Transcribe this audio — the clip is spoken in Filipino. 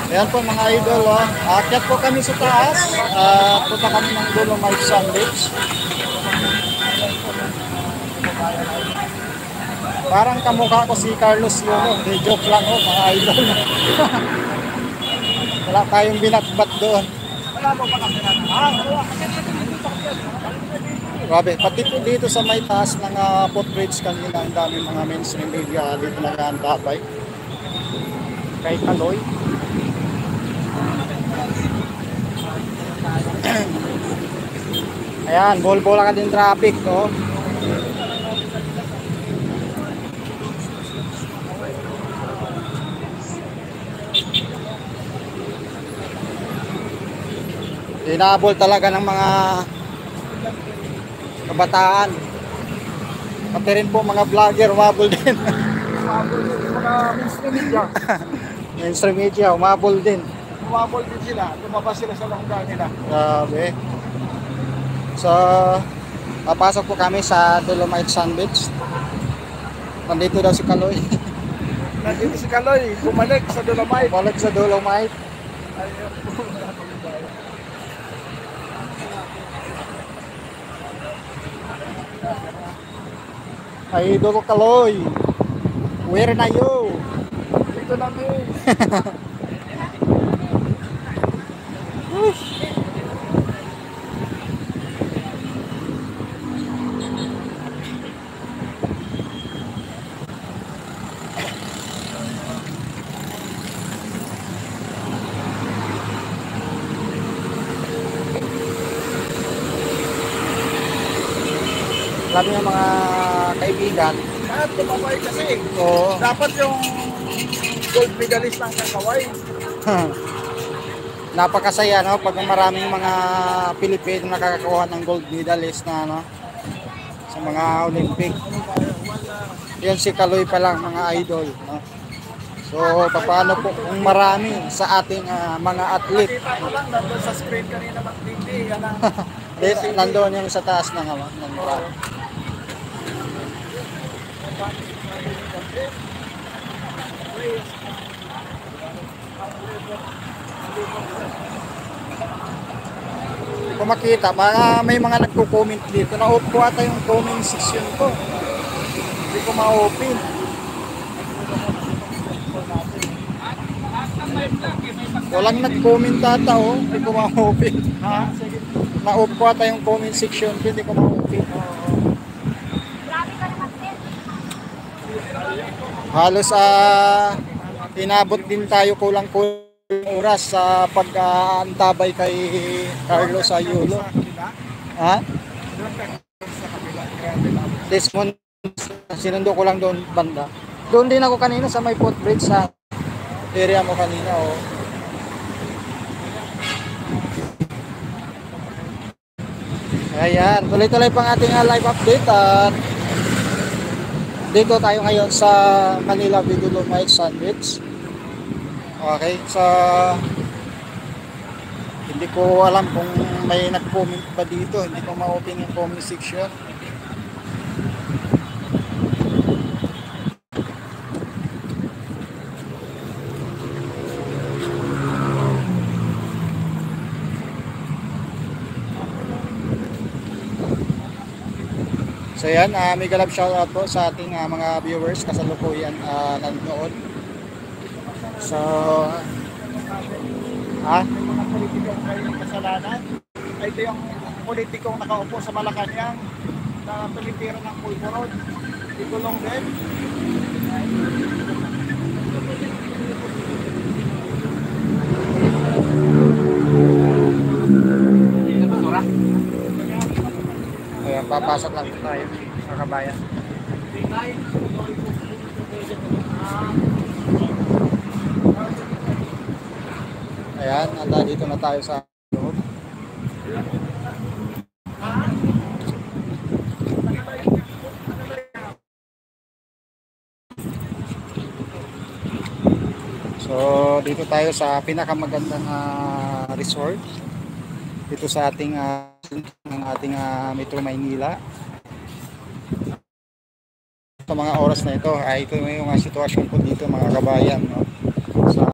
Ayan po mga idol, oh. Aakyat po kami sa taas. Punta kami ng Dolomite Sandwich. Parang kamukha ko si Carlos Yulo. Di joke lang oh, mga idol. Wala tayong binatbat doon. Grabe, pati po dito sa may taas ng footbridge kanina, ang dami mga mainstream media dito nag-aantabay. Kay Kaloy. Ayan, bol-bola ka din traffic, no? Hinabol talaga ng mga kabataan. Pati rin po mga vlogger, umabol din. Umabol din yung mga mainstream media. Mainstream media, umabol din. Umabol din sila. Lumabas sila sa longga nila. Grabe. So, papasok po kami sa Dolomite Sandwich. Nandito daw si Kaloy. Nandito si Kaloy, bumalik sa Dolomite. Balik sa Dolomite. Ayun po. Ay, Idol Kaloy. Where na you? Dito namin. Alam niyo mga kaibigan. At tumabay kasi. Oo. Dapat yung gold medalist lang sa Kaway. Napakasaya no pag maraming mga Pilipino nakakakuha ng gold medalist na no sa mga Olympic. Yan si Kaloy pa lang mga idol no. So paano po kung marami sa ating mga athlete. Nakita ko lang nandun sa screen kanina magtindi. Yan ang Nandoon yung sa taas ng truck. Kung makita, may mga nagko-comment dito. Na-off ko ata yung comment section ko. Hindi ko ma-open. Walang nag-comment ata oh. Hindi ko ma-open. ha? Sige. Na-off ko ata yung comment section ko. Hindi ko ma-open. Halos inabot din tayo kulang-kulang oras sa pag-aantabay kay Carlos Ayulo. Ha? Desmond, sinundo ko lang doon banda. Doon din ako kanina sa may footbridge sa area mo kanina. Oh. Ayan, tuloy-tuloy pang ating live update at dito tayo ngayon sa Manila Dolomite Sandwich. Okay, so hindi ko alam kung may nag-comment pa dito. Hindi ko ma-open yung comment section. So yan, mega love shoutout po sa ating mga viewers kasalukuyan nanonood. So, May mga politikong may kasalanan. Ito yung politikong nakaupo sa Malacanang na tumitira ng pulburon. Ikulong din. ayan, papasok lang tayo sa kabayan. Ayan, dito na tayo sa loob. So, dito tayo sa pinakamagandang resort dito sa ating Metro Maynila. Sa mga oras na ito, ito yung sitwasyon po dito mga kabayan, no?